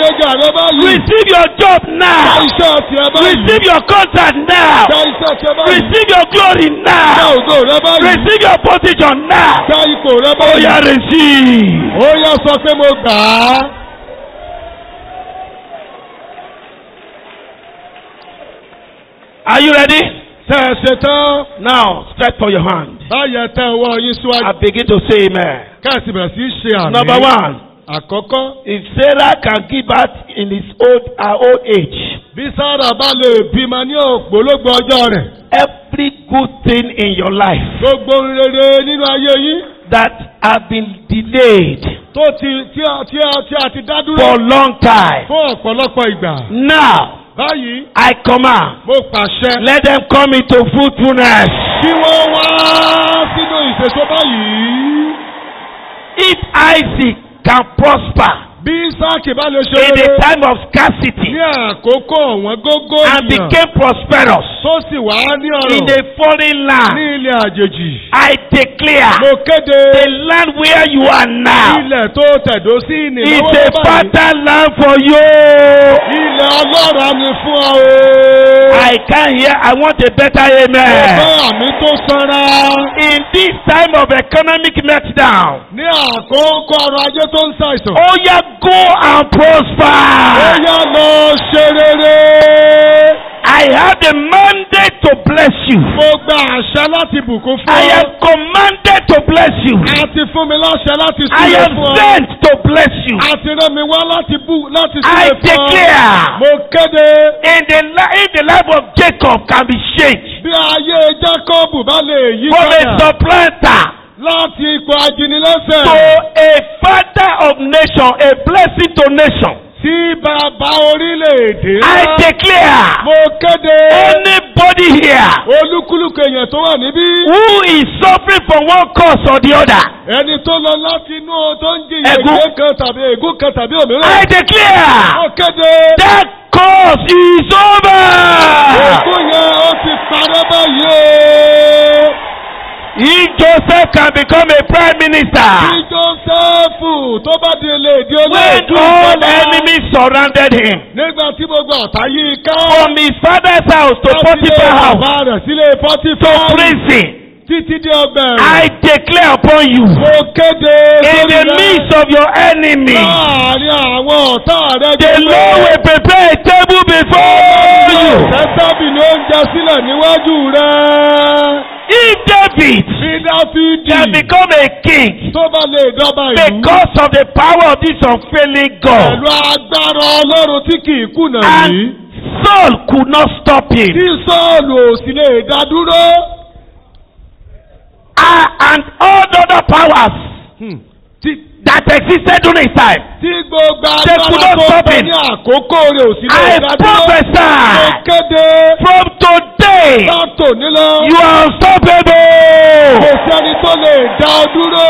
ìgbéga rẹ báyìí. Receive your job now. Iṣẹ́ ti ẹ báyìí. Receive your contract now. Iṣẹ́ ti ẹ báyìí. Receive your glory now. Ògo rẹ báyìí. Receive your position now. Ipò rẹ Oh báyìí. yeah, receive. Ó yá sọ pé mo gbà á. Are you ready? Tẹ́ ẹ ṣe tán. Now, stretch for your hand. Báyẹn tẹ ọwọ́ yín síwájú. I begin to say amen. Káàsì bẹ̀rẹ̀ sí í ṣe àmì. Number one, Àkọ́kọ́. if Sarah can give birth in her old age, Bí Sára bá lè bímọ ní ògbólógbò ọjọ́ rẹ̀. every good thing in your life Gbogbo rere nínú ayé yín. that have been delayed Tó tí a ti dá dúró. for a long time, Fún ọ̀pọ̀lọpọ̀ ìgbà. now Báyìí, I command, mo pàṣẹ. let them come into fruitfulness. Kí wọ́n wá sínú ìṣètò báyìí. If Isaac can prosper Bí Ísáàkì bá lè ṣe in the rere time of scarcity ní àkókò ọ̀wọ́n gógó and ènìyàn became prosperous tó sì wá ní in ọ̀rọ̀ a foreign ní land, ilẹ̀ àjèjì. I declare Mo kéde the land where you are now ilẹ̀ tó tẹ̀dó sí is ìnìlọ́wọ́ a báyìí. fertile land for you. Ilẹ̀ ọlọ́ràá ni fún ọ o. I can't hear. I want a better amen. Ọ̀pẹ́ àmì tó sanra. In this time of economic meltdown, Ní àkókò ọrọ̀ ajé tó ń ṣàìsàn. oh yeah, go and Ó prosper. yá lọ ṣe rere. I have the mandate to bless you. Mo gba àṣẹ láti bùkún fún I ọ. am commanded to bless you. A ti fún mi láṣẹ láti I súre am fún ọ. sent to bless you. A ti rán mi wá láti I súre fún ọ. declare Mo kéde in the life of Jacob can be changed bí ayé Jákọ́bù bá lè yí from a padà supplanter láti ipò ajínilẹ́sẹ̀ to a father of nation, a blessing to nation. sí bàbá orílẹ̀-èdè. I declare Mo kéde anybody here olúkúlùkù èèyàn tó wà níbí. who is suffering from one cause or the other, Ẹni tó lọ láti inú tó ń jìyà Ègún. ìgbé kan tàbí ègún kan tàbí I òmíràn. declare Mo kéde that cause is over. ègún yẹn ó ti parẹ́ báyìí o. If Joseph can become a prime minister, Bí Jósẹ́fù tó bá di ilé ìdí when olóòtú all ìjọba. enemies surrounded him, Nígbà tí gbogbo ọ̀tá yí i ká. from his father's house to Potiphar's house Bàbá rẹ̀ sílé to Pọ́tífà. prison, Títí dé ọgbà I ẹ̀wọ̀n. declare upon you, Mo kéde in sórí the rẹ̀. midst of your enemy, Láàárín àwọn ọ̀tá rẹ̀ the Lord will prepare a table before you. Tábìlì oúnjẹ sílẹ̀ níwájú rẹ̀. If David Bí Dáfídì can become a king tó bá lè dọ́ba ìlú. because of the power of this unfailing God, Pẹ̀lú agbára Ọlọ́run tí kì í kùnà yìí. and Saul could not stop him, Tí Sọ́ọ̀lù ò sì lè dá dúró. and all the other powers that existed during his time, Tí gbogbo They could agbára not tó stop bẹ him. ní àkókò rẹ̀ ò sì lè I dá dúró. Mo prophesy kéde from today látò nílọ. you are unstoppable. Kò sẹ́ni tó lè dá ọ dúró.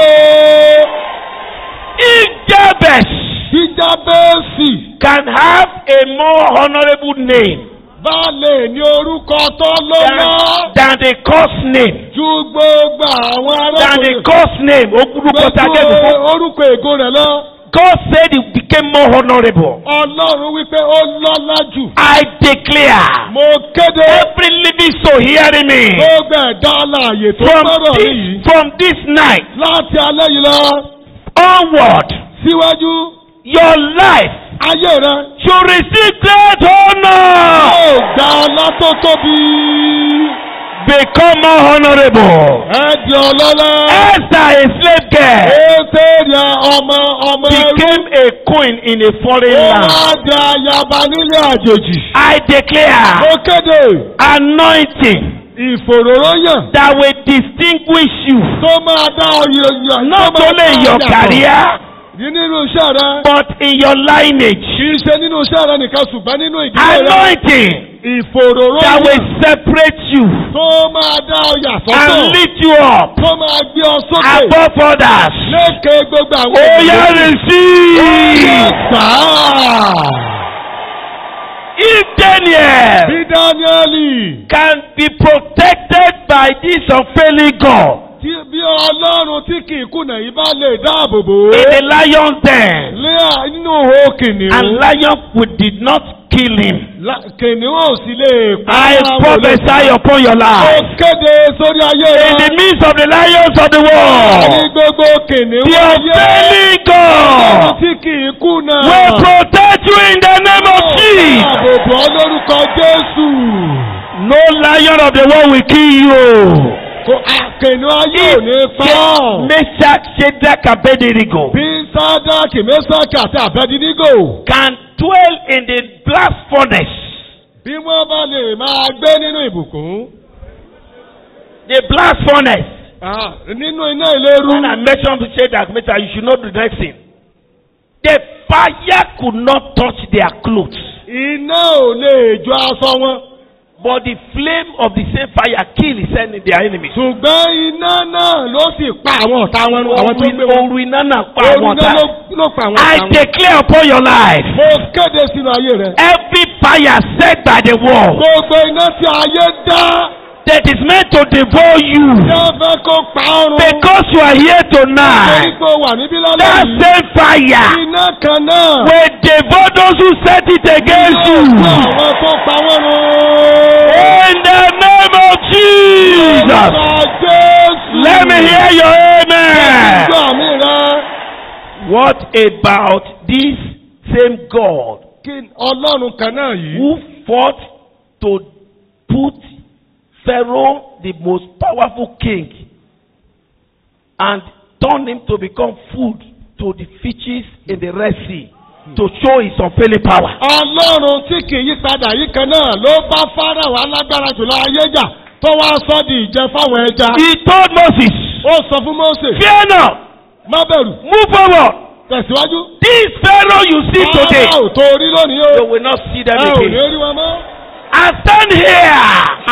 If Jabez Bí Jábésì can have a more honorable name bá lè ní orúkọ tó lọ́lá than the cost name, ju gbogbo àwọn than the arákùnrin. cost name, Oguruko Tadebuko, Gbogbo orúkọ ègò rẹ̀ lọ. God said he became more honorable. Ọlọ́run wípé ó lọ́lá jù. I declare Mo kéde every living soul hearing me gbogbo ẹ̀dá alààyè tó gbọ́rọ̀ yìí. from this night Láti alẹ́ yìí lọ onward, síwájú your life ayé rẹ̀ should receive great honor. yóò gba ọlá tó tóbi. Become more honorable. Ẹ di ọlọ́lá. Esther, a slave girl, Étérì ọmọ ẹrú. became a queen in a foreign Ó land. máa di ayaba nílé àjèjì. I declare Mo kéde anointing ìfòròróyàn that will distinguish you tó máa dá ọyọ not only in your career nínú iṣẹ́ rẹ. but in your lineage. Kì í ṣe nínú iṣẹ́ rẹ nìkan ṣùgbọ́n nínú ìdílé rẹ. Anointing that Ìfòròróyàn will separate you tó máa dá ọyà and sọ́tọ̀. lift you up Tó máa gbé ọ sókè. above others. Lékè gbogbo àwọn Oh yeah, receive. Sáà. If Daniel Bí Dáníẹ́lì can be protected by this unfailing God, Tí bí Ọlọ́run tí kì í kùnà yìí bá lè dáàbò bò ó. in the lion's den, Nínú ihò kìnìún. and lion did not kill him. Kìnìún ò sì lè pa I ara wọn prophesy upon your Ó life. kéde sórí ayé In the rẹ. midst of the lions of the Ní world, gbogbo kìnìún the ayé. unfailing Ọlọ́run God tí kì í kùnà. will protect you in the name of Jesus. Dáàbò bò ọ́ lórúkọ Jésù. No lion of the world will kill you. Kìnìún ayé ò ní pa ọ́. Meshach, Shadrach, and Abednego Bí Sádákì, Méṣákì àti Àbẹ́dínígò. can dwell in the blast furnace. Bí wọ́n bá lè máa gbé nínú ìbùkún. The blast furnace. Nínú iná ìléru. When I mentioned to Shadrach, Meshach, you should know the next thing. The fire could not touch their clothes, Iná ò lè jó aṣọ wọn. but the flame of the same fire killed their enemies. Ṣùgbọ́n iná náà ló sì pa àwọn ọ̀tá wọn run. Àwọn tó gbé wọn. Oru iná náà pa Oru àwọn iná ọ̀tá. ló pa àwọn I ọ̀tá wọn. declare upon your life, Mo kéde sínú ayé rẹ. every fire set by the wall Gbogbo iná tí ayé dá. that is meant to devour you, Tí wọ́n fẹ́ kó pa ọrùn. because you are here Nítorí tonight, pé o wà níbí lálẹ́ that yìí. same fire Iná kan náà. will devour those who set it against you. Àwọn tó pa wọ́n run. In the name of Jesus, Jésù. let me hear your amen. Gbọ́ àmì rẹ. What about this same God Kí Ọlọ́run kan náà yìí. who fought to put Pharaoh, the most powerful king, and turned him to become food to the fishes in the Red Sea to show his unfailing power? Ọlọ́run tí kì í yí padà yìí kan náà ló bá Fáráò alágbára jùlọ ayé jà tó wá sọ di ìjẹ fáwọn ẹja. He told Moses, Ó sọ fún Mósè. fear not, Má bẹ̀rù. move forward. Tẹ̀síwájú. This Pharaoh you see today, Fáráò tó rí lónìí o. you will not see them Ẹ ò ní again. rí wọn mọ́. I stand here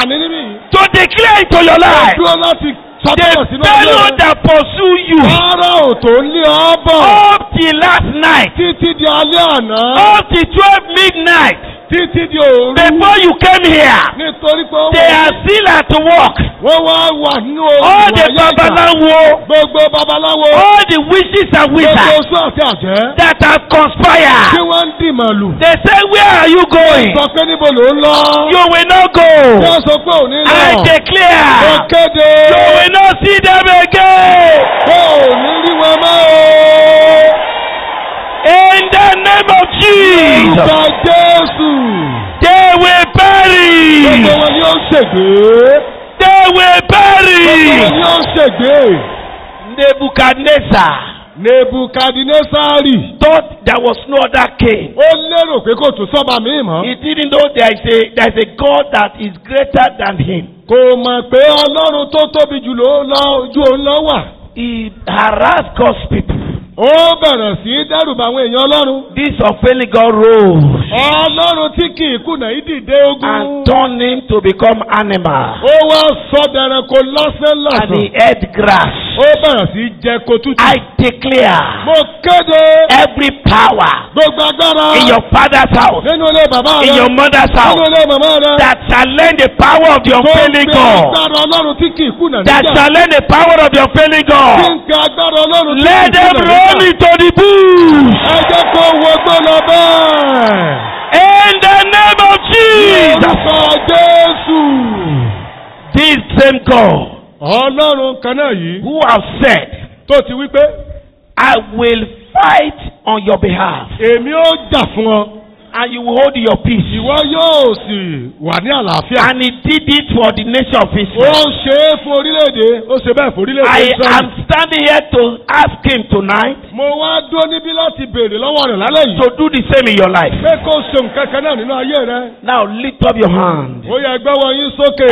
Àní níbí yìí. to declare into your life, Dúró láti the sọ́kọ̀ sínú ayé Pharaoh rẹ. that pursue you Fáráò tó ń lé ọ bọ̀. up till last night, Títí di alẹ́ àná. up till 12 midnight, Títí di òru. before you came here, Nítorí pé they are still at work. wọ́n wá wà nínú All the ayé ìjà. babalawo, Gbogbo babaláwo. all the witches and Gbogbo wizards oṣù àti àjẹ́. that have Tí conspired, wọ́n ń dì màlù. they say, where are you going? Sọ pé níbo ló ń lọ. You will not Tí wọ́n go. sọ pé ò ní lọ. I Mo declare, kéde. you will not see them again. Ó ò ní rí wọn mọ́ o. In the name of Jesus, Orúkọ Jésù. they will Gbogbo perish. wọn ni ó ṣègbé. They will Gbogbo wọn perish. ni ó ṣègbé. Nebuchadnezzar Nebukadnesari. thought there was no other king. Ó lérò pé kò tún sọ́ba míì mọ́. He didn't know there is a God that is greater than him. Kò mọ̀ pé Ọlọ́run tó tóbi jù ju òun lọ wà. He harassed God's people. Ó bẹ̀rẹ̀ sí í dẹ́rùbà àwọn èèyàn Ọlọ́run. This unfailing God rose Ọlọ́run tí kì í kùnà yìí dìde ogun. and turned him to become animal. Ó wá sọ dẹranko lásán And he lásán. ate grass. Ó bẹ̀rẹ̀ sí í jẹ ko tútù. I declare, Mo kéde every power gbogbo agbára in your father's house, nínú ilé bàbá in rẹ, your mother's nínú house, ilé màmá rẹ, that challenge the power of the tó ń unfailing pe God, agbára Ọlọ́run tí kì í kùnà that níjà. challenge the power of the unfailing Tí God, ń pe agbára Ọlọ́run tí kì í let them kùnà run níjà. into the bush. Ẹ jẹ́ kó wọgbó lọ bẹ́ẹ̀. In the name of Jesus, Orúkọ Jésù. this same God Ọlọ́run kan náà yìí who have said, tó ti wí pé I will fight on your behalf, èmi ó jà fún ọ. and you will hold your peace. Ìwọ yóò sì wà ní àlàáfíà. And he did it for the nation of Ó Israel. ṣe é fún orílẹ̀-èdè, ó ṣe bẹ́ẹ̀ fún orílẹ̀-èdè I Israẹli. am standing here to ask him tonight Mo wá dúró níbí láti béèrè lọ́wọ́ rẹ̀ lálẹ́ yìí. to do the same in your life. Pé kó ṣe nǹkan kan náà nínú ayé rẹ. Now lift up your hand. Ó yẹ ẹgbẹ́ wọn yín sókè.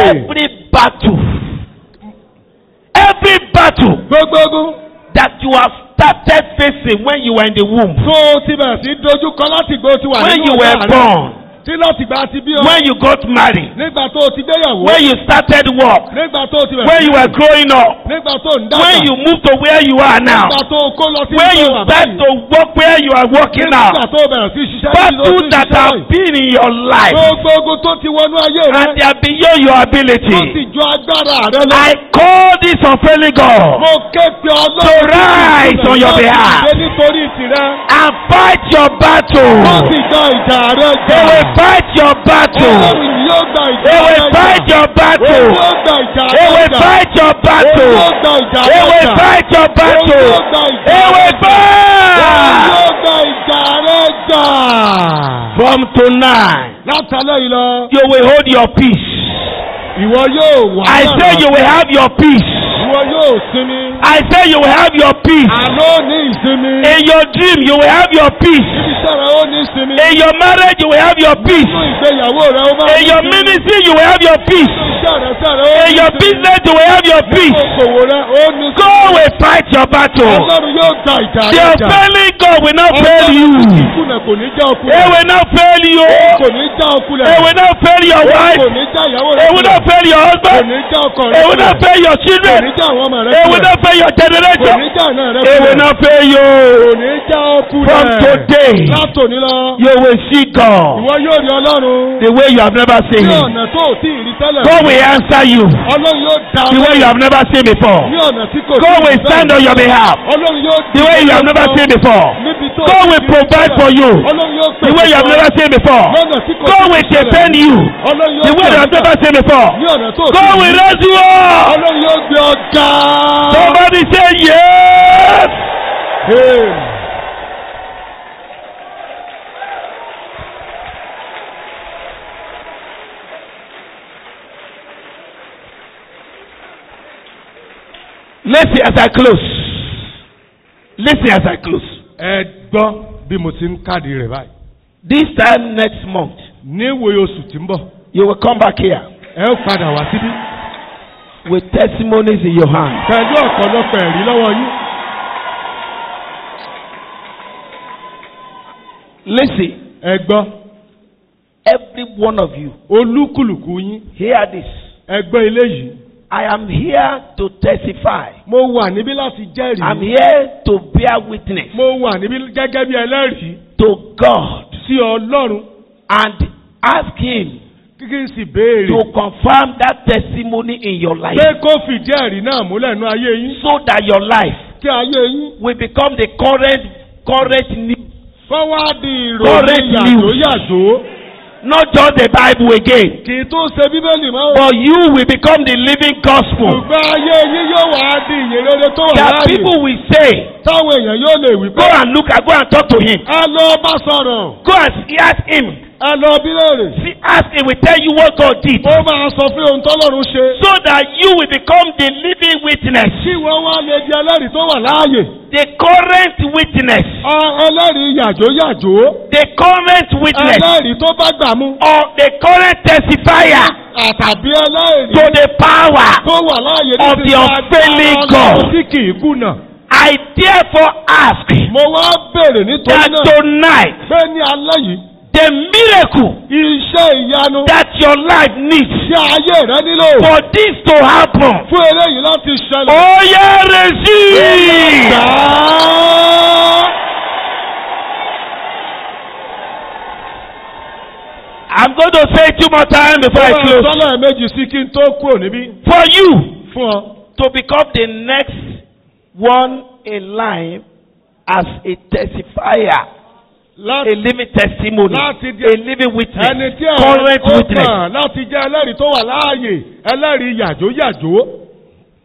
Every battle Gbogbo ogun that you have started facing when you were in the womb, tó o ti bẹ̀rẹ̀ sí dojú kọ láti gbé o ti wà when nínú you ọ̀gá were rẹ. born, tí láti gbà ti bí ọ. when you got married, nígbà tó o ti gbéyàwó. when you started work, nígbà tó o ti bẹ̀rẹ̀. when you were growing up, nígbà tó o ń dàgbà. when you moved to where you are now, nígbà tó o kó lọ sí when you ìjọba start báyìí. to work where you are working now, nígbà tó o bẹ̀rẹ̀ sí ṣiṣẹ́ battles that have been in your life gbogbo ogun tó ti wọnú ayé rẹ. and they are beyond your wọ́n ability. ti ju agbára rẹ lọ. I call this unfailing God mo ké pe Ọlọ́run. to rise on your behalf ṣe nítorí tirẹ̀. and fight your battle. wọ́n ti gba ìjà rẹ jà. They will fight your battle. Ọlọ́run yóò gba ìjà They rẹ will jà. fight your battle. Òun yóò gba ìjà They rẹ will jà. fight your Òun battle. yóò gba ìjà They rẹ will jà. fight your Òun battle. yóò gba ìjà They rẹ will jà. Òun fight. yóò gba ìjà rẹ jà. From tonight, Látàlẹ́ yìí lọ. you will hold your peace. Ìwọ yóò wà. I say you will have your peace. Ìwọ yóò sinmi. I say you will have your peace. Àlọ́ ní ìsinmi. In your dream, you will have your peace. Ibi iṣẹ́ rẹ ó ní ìsinmi. In your marriage, you will have your peace. Nínú ìgbéyàwó rẹ ó máa ní In your ìsinmi. ministry, you will have your peace. Nínú iṣẹ́ rẹ sẹ́ rẹ ó ní In your ìsinmi. business, you will have your Nínú peace. okòwò rẹ ó ní ìsinmi. God will fight your battle. Ọlọ́run yóò gba ìjà The rẹ jà. unfailing God will not fail you. Ìkùnà kò ní já He ọkùnrin. will not fail you. Kò ní já ọkùnrin. He will not fail your Kò wife. ní já ìyàwó He rẹ. will not fail your Kò husband. ní já ọkọ rẹ. He will not fail your Kò children. ní já àwọn ọmọ rẹ. He will not fail your Kò generation. ní já ìná rẹ. He will not fail you. Kò ní já ọkùnrin. From today, Látòní lọ. you will see God Ìwọ yóò rí Ọlọ́run. the way you have never seen Ní Him. ọ̀nà tó ò tí ì rí tẹ́lẹ̀. God will answer you Ọlọ́run yóò dá the way you have never seen before. ní ọ̀nà tí kò God will stand on your behalf Ọlọ́run yóò the way you have never seen before. Níbi tó God will provide for you Ọlọ́run yóò the way you have never seen before. lọ́nà tí kò God will defend you Ọlọ́run yóò the way you have never seen before. ní ọ̀nà tó God will raise you up. Ọlọ́run yóò gbé ọjà. Somebody say yes. Listen as I close. Listen as I close. Ẹ gbọ́ bí mo ti ń káàdì rẹ̀ báyìí. This time next month, Ní ìwòye oṣù tí ń bọ̀, you will come back here ẹ ó padà wá síbí. with testimonies in your hand. Pẹ̀lú ọ̀pọ̀lọpọ̀ ẹ̀rí lọ́wọ́ yín. Listen, Ẹ gbọ́, every one of you, olúkúlùkù yín. hear this. Ẹ gbọ́ eléyìí. I am here to testify. Mo wà níbí láti I'm jẹ́rìí. here to bear witness Mo wà níbí gẹ́gẹ́ bí ẹlẹ́rìí to God sí Ọlọ́run. and ask Him Kí n sì béèrè. to confirm that testimony in your life Pé kó fìdí ẹ̀rí náà múlẹ̀ nú ayé yín. so that your life Kí ayé yín. will become the current news, Kọ́ wá di Correct ìròyìn news. yàjò. not just the Bible again, Kì í tún ṣe Bíbélì mọ́. but you will become the living gospel. Ṣùgbọ́n ayé yín yóò wá di ìyìnrere tó wà That láàyè. people will say, Táwọn èèyàn yóò lè wí go pé. and look and go and talk to him. Ẹ lọ bá sọ̀rọ̀. Go and ask him. Ẹ lọ bí léèrè. See, ask him, will tell you what God did. Ó máa sọ fún ohun tọ́lọ́run ṣe. So that you will become the living witness. Kí wọ́n wá lè di ẹlẹ́rìí tó wà láàyè. The current witness. Ẹlẹ́rìí yàjò. The current witness. Ẹlẹ́rìí tó bá gbà mú. Or the current testifier Àtàbí ẹlẹ́rìí to the power tó wà láàyè of the unfailing God. tí kì í kùnà. I therefore ask Mo wá béèrè nítorí that náà tonight pé ní alẹ́ yìí the miracle iṣẹ́ ìyanu that your life needs tí ayé rẹ nílò for this to happen, fún eléyìí láti ṣẹlẹ̀. oh yeah, receive. I'm going to say it two more times before I close. Sọ́lá méjì sí kí n tó kúrò níbí. For you Fún ọ. to become the next one in line as a testifier, a living testimony, a living witness, Ẹni tí current ó witness, kàn láti jẹ́ ẹlẹ́rìí tó wà láàyè, ẹlẹ́rìí yàjò.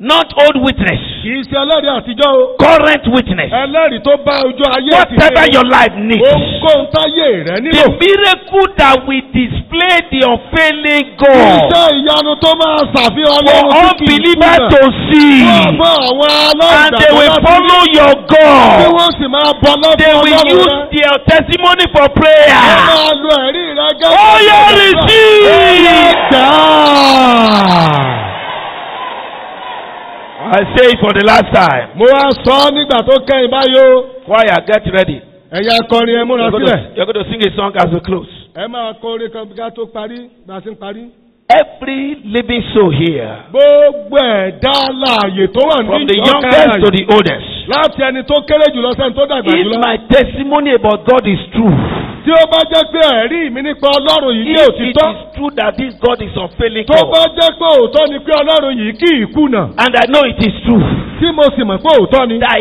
not old witness, Kì í ṣe ẹlẹ́rìí àtijọ́ o. current witness. Ẹlẹ́rìí tó bá ojú ayé Whatever your life needs, ohunkóhun táyé rẹ the nílò. miracle that will display the unfailing God Iṣẹ́ ìyanu tó máa ṣàfihàn for Ọlọ́run tí kì í unbelievers kùnà. to see, Fún àwọn and they will aláìgbàgbọ́ follow your Bí God. wọ́n sì máa bọ́ They lọ́dún will Ọlọ́run use rẹ. their testimony for Wọ́n prayer. máa lo ẹ̀rí rẹ gẹ́gẹ́ Oh yeah, receive. I say it for the last time. Mo wá sọ ọ́ nígbà tó kẹ́yìn báyìí o. Choir, get ready. Ẹ̀yin akọrin ẹ múra sílẹ̀. You're going to sing a song as we close. ẹ máa kọ orin kan ká tó parí bá a ti ń parí. Every living soul here, gbogbo ẹ̀dá láàyè tó wà from ní the ìjọ youngest to kẹrẹ the oldest, láti ẹni tó kéré jùlọ sẹ́ni tó dàgbà if jùlọ. my testimony about God is true, tí ó bá jẹ́ pé ẹ̀rí mi nípa ọlọ́run yìí jẹ́ if it òtítọ́. is true that this God is unfailing tó bá God, jẹ́ pé òótọ́ ni pé ọlọ́run yìí kì í kùnà. and I know it is true, tí mo sì mọ̀ pé òótọ́ ni. that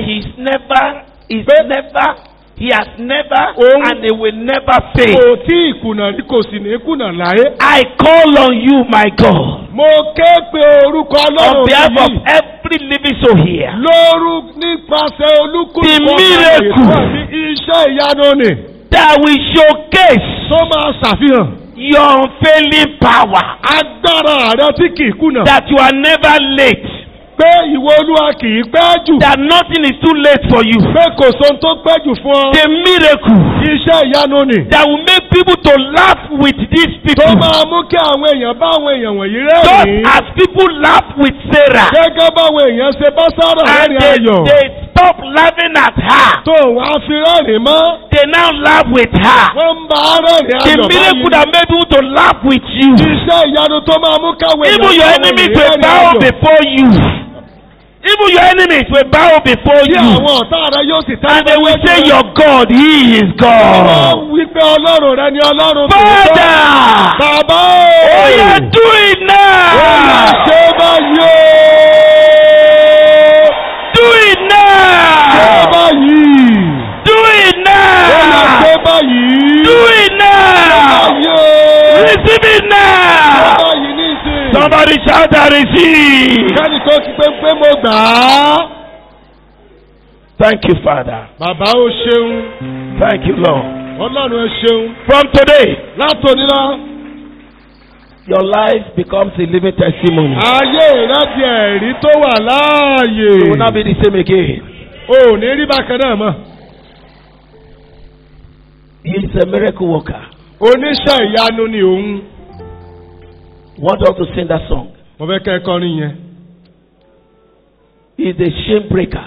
he has never, Òun- and he will never fail. kò tí ì kùnà rí kò sì ní kùnà láyé. I call on you, my God, mo ké pe orúkọ on ọlọ́run behalf of yìí. every living soul here, nípasẹ̀ olúkúlùkù The ọ̀gá miracle. ètò àmì iṣẹ́ ìyanu ni that will showcase tó máa ṣàfihàn your unfailing power, agbára rẹ tí kì í kùnà. that you are never late, pé ìwọ olúwa kì í pẹ́ jù. that nothing is too late for you. pé kò sóhun tó pẹ́ jù fún ọ. The miracle iṣẹ́ ìyanu ni. that will make people to laugh with these tó people, máa mú kí àwọn èèyàn bá àwọn èèyàn wọ̀nyí just rẹ́rìn-ín. as people laugh with Sarah, gẹ́gẹ́ báwọn èèyàn ṣe bá Sárà and rẹ́rìn ayọ̀. they stop laughing at her, tó wàá fi rẹ́rìn mọ́. they now laugh with her. wọ́n ń bá rẹ́rìn The ayọ̀ miracle that made people to laugh with you, iṣẹ́ ìyanu tó máa mú káwọn èèyàn even your bá àwọn enemies èèyàn will rẹ́rìn bow ayọ̀. before you. Even your enemies will bow before tí you, àwọn ọ̀tá rẹ yóò sì and they will say, "Your God, He is God." wọ́n wí pé ọlọ́run rẹ ni ọlọ́run Father, bàbá oh yeah, do it ó yà now. ṣe báyìí o. Do it ṣe now. báyìí. Do it ó yà ṣe now. báyìí. Do it now. báyìí o. Receive it ṣe now. báyìí ní ìsìn. Somebody shout and receive. kẹ́ni tó ti pé mo gbà á. Thank you, Father. bàbá ó ṣeun. Thank you, Lord. ọlọ́run ẹ ṣeun. From today, látòní lọ. your life becomes a living testimony. ayé rẹ di ẹ̀rí tó wà láàyè. You will not be the same again. o ò ní rí bákan náà mọ́. He is a miracle worker. oníṣẹ́ ìyanu ni òun. Want us to sing that song? mo fẹ́ kẹ́ ẹ kọrin yẹn. He is a shame breaker.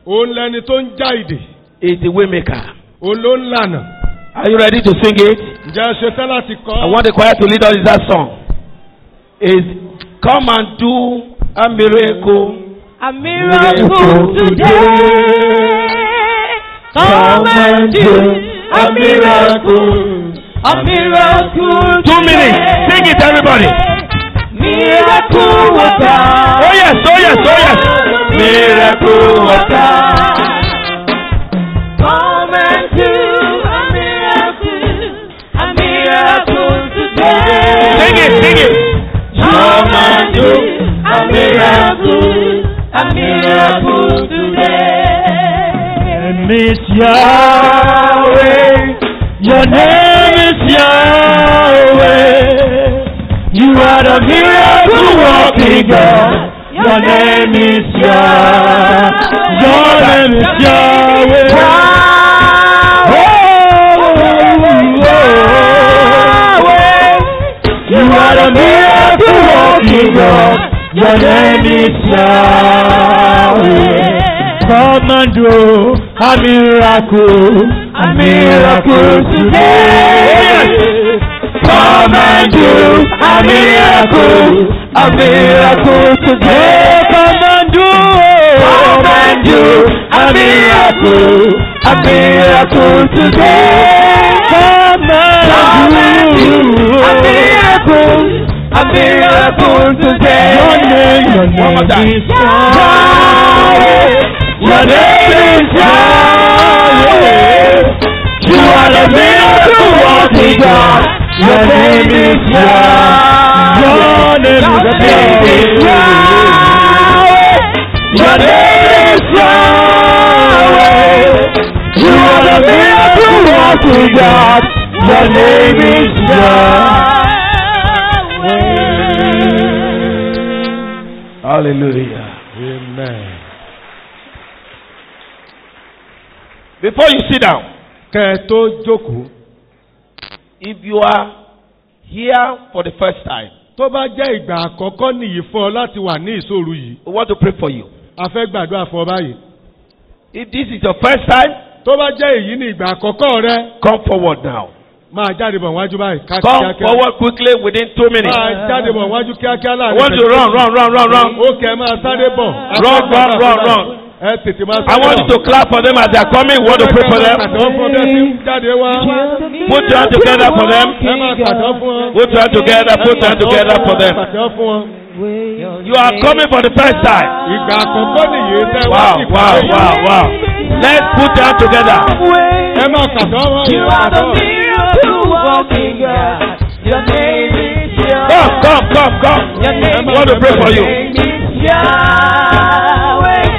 òun lẹni tó ń já ìdè. He is the way maker. òun ló ń lànà. Are you ready to sing it? ǹjẹ́ ẹ ṣe tán láti kọ́? I want the choir to lead us in that song. Is come and do a miracle. A miracle today. Come and do a miracle. A miracle 2 minutes. Sing it, everybody. Miracle worker. Oh yes, oh yes, oh yes. Miracle worker. Come and do a miracle today. Sing it, sing it. Come and do a miracle today. Miss Yahweh, your name is Yahweh. You are the miracle working God. Your name is Yahweh. Your name is Yahweh. You are the miracle working God. Your name is Yahweh. Come and do a miracle today. Come and do a miracle today. Come and do a miracle today. Come and do a miracle today. Your name is Yahweh. Your name is Yahweh. You are the miracle working God. Your name is Yahweh. Your name is Yahweh. Your name is Yahweh. You are the miracle working God. Your name is Yahweh. Hallelujah. amen. Before you sit down, kẹ́ ẹ tó jókòó. if you are here for the first time, tó bá jẹ́ ìgbà àkọ́kọ́ nìyí fún ọ láti wà ní ìṣòro yìí. we want to pray for you. a fẹ́ gbàdúrà fún ọ báyìí. If this is your first time, tó bá jẹ́ èyí ní ìgbà àkọ́kọ́ rẹ. come forward now. máa jáde bọ̀ wájú báyìí Come kíákíá. forward quickly within 2 minutes. máa jáde bọ̀ wájú kíákíá I láàrin. want to run. ó kẹ́ máa sáré bọ̀. Run. ẹ tètè máa I sáré want you to clap for them as they are coming. You want to pray for them. kàtọ́ fún ọdẹ tí ń jáde wá. Put your hand together for them. ẹ máa kàtọ́ fún wọn. Put your hand together for them. kàtọ́ fún wọn. You are coming for the first time. ìgbà àkọ́kọ́ nìyí tẹ́ wá sí ìpàdé yìí. Wow. Let's put your hand together. ẹ máa kàtọ́ wọn. You are the miracle working God. Your name is Yahweh. Come. Your name I want to pray for you. is Yahweh.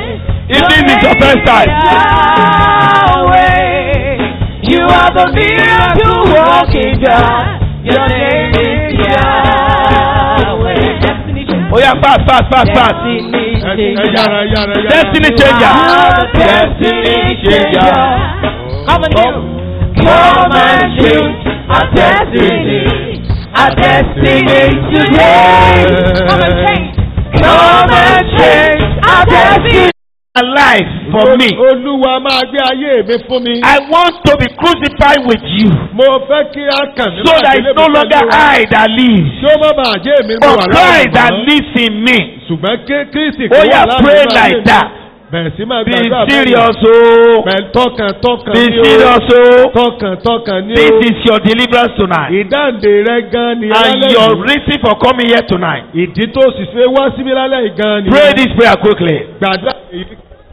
If this is your first time, Yahweh. You are the miracle working God. Your name is Yahweh. oh yeah, fast. ẹ yára. Destiny changer. Destiny changer. Come and change our destiny. Our destiny today. Come and change our destiny. A life for me. Olúwa máa gbé ayé mi fún mi. I want to be crucified with you, mo fẹ́ kí a kàn mí. so that it's no longer I that lives, tí ó má bàa jẹ́ èmi but wà Christ that mọ́. lives in me. ṣùgbọ́n Kristi Oh yeah, pray mi. like that. bẹ̀rẹ̀ sí máa Be gbàdúrà bẹ́ẹ̀. serious, oh. Bẹ̀rẹ̀ tọkàntọkàn Be ni o. serious, oh. Tọkàntọkàn ni o. This is your deliverance tonight, ìdáǹdè rẹ gan ni and lálẹ́ your yìí. reason for coming here tonight. ìdí tó sì fẹ́ wá síbí lálẹ́ yìí gan ni. Pray this prayer quickly gbàdúrà yìí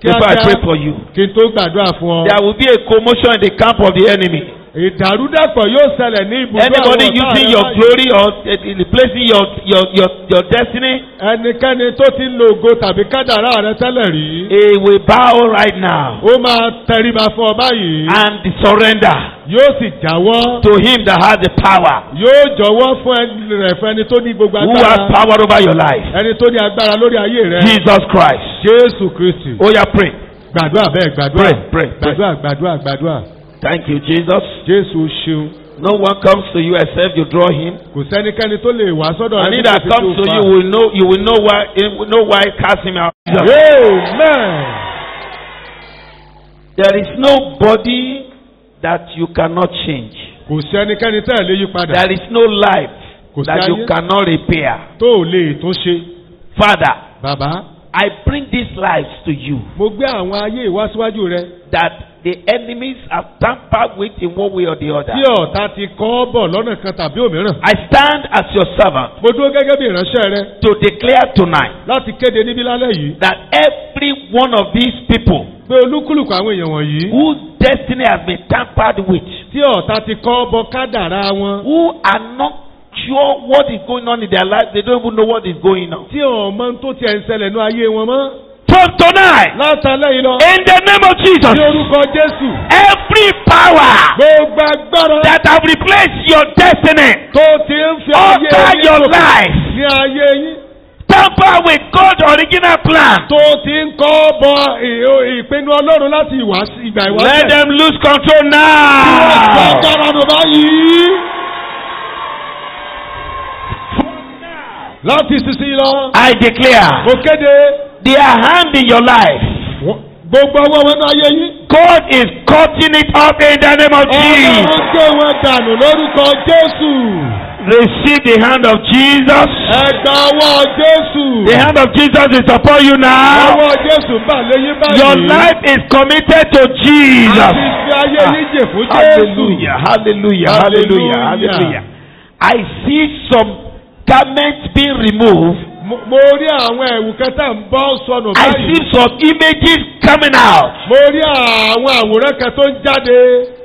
before I pray for you. kí n tó gbàdúrà fún ọ. There will be a commotion in the camp of the enemy. ìdàrúdàpọ̀ yóò ṣẹlẹ̀ ní ibùdó àwọn Anybody ọ̀tá using rẹ your báyìí. glory or replacing your destiny, ẹnikẹ́ni tó ti ń lo ògo tàbí kádàrá rẹ tẹ́lẹ̀ rí. he will bow right now ó máa tẹríba fún ọ báyìí. and surrender yóò sì jáwọ́. to him that has the power. yóò jọ̀wọ́ fún ẹni rẹ̀ fún ẹni tó ní gbogbo Who has agbára. power over your life? ẹni tó ní agbára lórí ayé rẹ. Jesus Christ. Jésù Kristi. Oh yeah, pray. gbàdúrà bẹ́ẹ̀ gbàdúrà. Pray. gbàdúrà. Thank you, Jesus. Jésù ṣeun. No one comes to you except you draw him. kò sẹ́nikẹ́ni tó lè wá sọ́dọ̀ And he bí that kò sí comes tó to fà. you will know why cast him out. Amen. There is nobody that you cannot change. kò sẹ́nikẹ́ni tẹ́ ẹ̀ lè yí padà. There is no life Kò sí that you ayé. cannot repair. tó o lè tún ṣe. Father, bàbá I bring these lives to you mo gbé àwọn ayé ìwásíwájú rẹ. that the enemies have tampered with in one way or the other. tí ọ̀tá ti kọ́ ọ́ bọ̀ lọ́nà kan tàbí òmíràn. I stand as your servant mo dúró gẹ́gẹ́ bí ìránṣẹ́ rẹ. to declare tonight láti kéde níbí lálẹ́ yìí. that every one of these people pé olúkúlùkù àwọn èèyàn wọ̀nyí. whose destiny has been tampered with, tí ọ̀tá ti kọ́ ọ́ bọ kádàrá wọn. who are not sure what is going on in their life, they don't even know what is going on. tí ọmọ tó tiẹ̀ ń ṣẹlẹ̀ ní ayé wọn mọ́. From tonight, látàlẹ́ yìí lọ. in the name of Jesus, ní orúkọ Jésù. every power gbogbo agbára. that have replaced your destiny, tó ti ń fi ayé alter yín your lòpọ̀ life, ní ayé yín. tamper with God's original plan, tó ti ń kọ́ bọ ìpinnu Ọlọ́run láti ìgbà ìwáṣẹ̀. let them lose control Wọ́n now. agbára nù báyìí. láti sísìn lọ. I declare, mo kéde. their hand in your life, gbogbo ọwọ́ wọn náà yé yín. God is cutting it up in the name of Jesus. Ọlọ́run gbé wọn dànù lórúkọ Jésù. Receive the hand of Jesus. ẹgbà ọwọ́ Jésù. The hand of Jesus is upon you now. ọwọ́ Jésù bà léyìn báyìí. Your life is committed to Jesus. àti fi ayé yín jè fún Jésù. Hallelujah. I see some garments being removed. mo rí àwọn ẹ̀wù kẹta ń bọ́ sọnù I báyìí. see some images coming out. mo rí àwọn àwòrán kan tó ń jáde.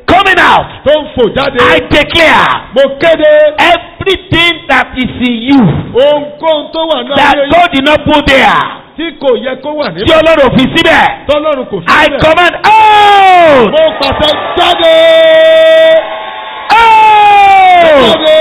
Coming out. tó ń fò jáde. I declare, mo kéde. everything that is in you ohunkóhun tó wà náà that ayé yín God did not put there, tí kò yẹ kó wà tí níbẹ̀. Ọlọ́run fi síbẹ̀, tọ́lọ́run kò fi I síbẹ̀. command out. mo pàṣẹ jáde. Out. jáde.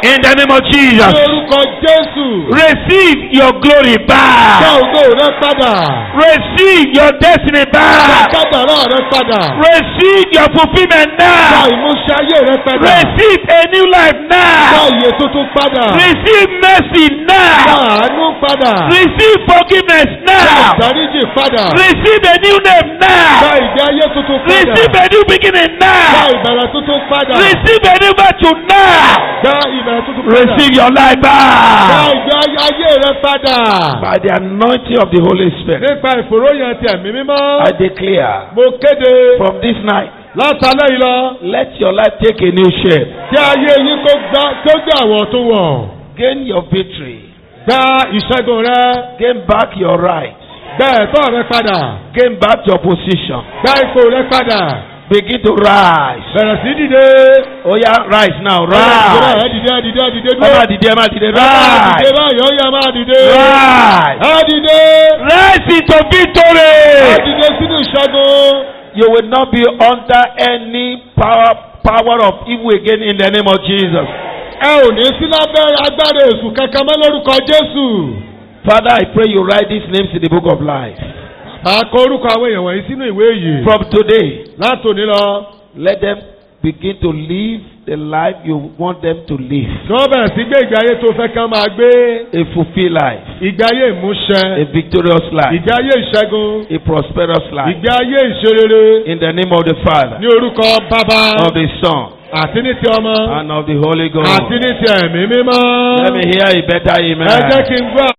In the name of Jesus. ní orúkọ orúkọ Jésù. Receive your glory Gba back. ògo rẹ padà. Receive your destiny Gba back. kádàrá rẹ padà. Receive your fulfillment Gba now. ìmúṣẹ ayé rẹ padà. Receive a new life Gba now. ìyè tuntun padà. Receive mercy Gba now. àánú padà. Receive forgiveness Gba now. ìdáríjì padà. Receive a new name Gba now. ìgbé ayé tuntun padà. Receive a new beginning Gba now. ìbẹ̀rẹ̀ tuntun padà. Receive a new virtue now. Gba ìbẹ̀rẹ̀ tuntun padà. Receive your life Gba back. ìgbé ayé rẹ padà. By the anointing of the Holy Spirit, Nípa ìfòròyìn ti ẹ̀mí mímọ́. I declare Mo kéde from this night, látàlẹ́ yìí lọ. let your life take a new shape. Kí ayé yín kó gbé àwọ̀ tó wọ̀. Gain your victory. Gba ìṣẹ́gun rẹ. Gain back your right. Gba ẹ̀tọ́ rẹ padà. Gain back your position. Gba ipò rẹ padà. Begin to rise. Bẹ̀rẹ̀ sí dìde. Oh yeah, rise now. Ẹ Rise. dìde, ẹ dìde, ẹ dìde Ẹ dúró. máa dìde, ẹ máa dìde. Ẹ máa dìde Rise. báyìí, ó yẹ máa dìde. Rise. Ẹ dìde. Rise into Ẹ victory. dìde sínú ìṣẹ́gun. You will not be under any power of evil again in the name of Jesus. Ẹ ò ní sí lábẹ́ agbára èṣù kankan mọ́ lórúkọ Jésù. Father, I pray you write these names in the book of life. Àkọ orúkọ àwọn èèyàn wọ̀nyí sínú ìwé yìí. From today, Látòní lọ. let them begin to live the life you want them to live. Kí wọ́n bẹ̀rẹ̀ sí gbé ìgbé ayé tó fẹ́ kán máa gbé. A fulfilled life, Ìgbé ayé ìmúṣẹ. a victorious life, Ìgbé ayé ìṣẹ́gun. a prosperous life. Ìgbé ayé ìṣerere. In the name of the Father, Ní orúkọ Bàbá. of the Son, Àti ní ti ọmọ. and of the Holy Ghost. Àti ní ti ẹ̀mí mímọ́. Let me hear a better Ẹ jẹ́ amen. kí n gbọ́.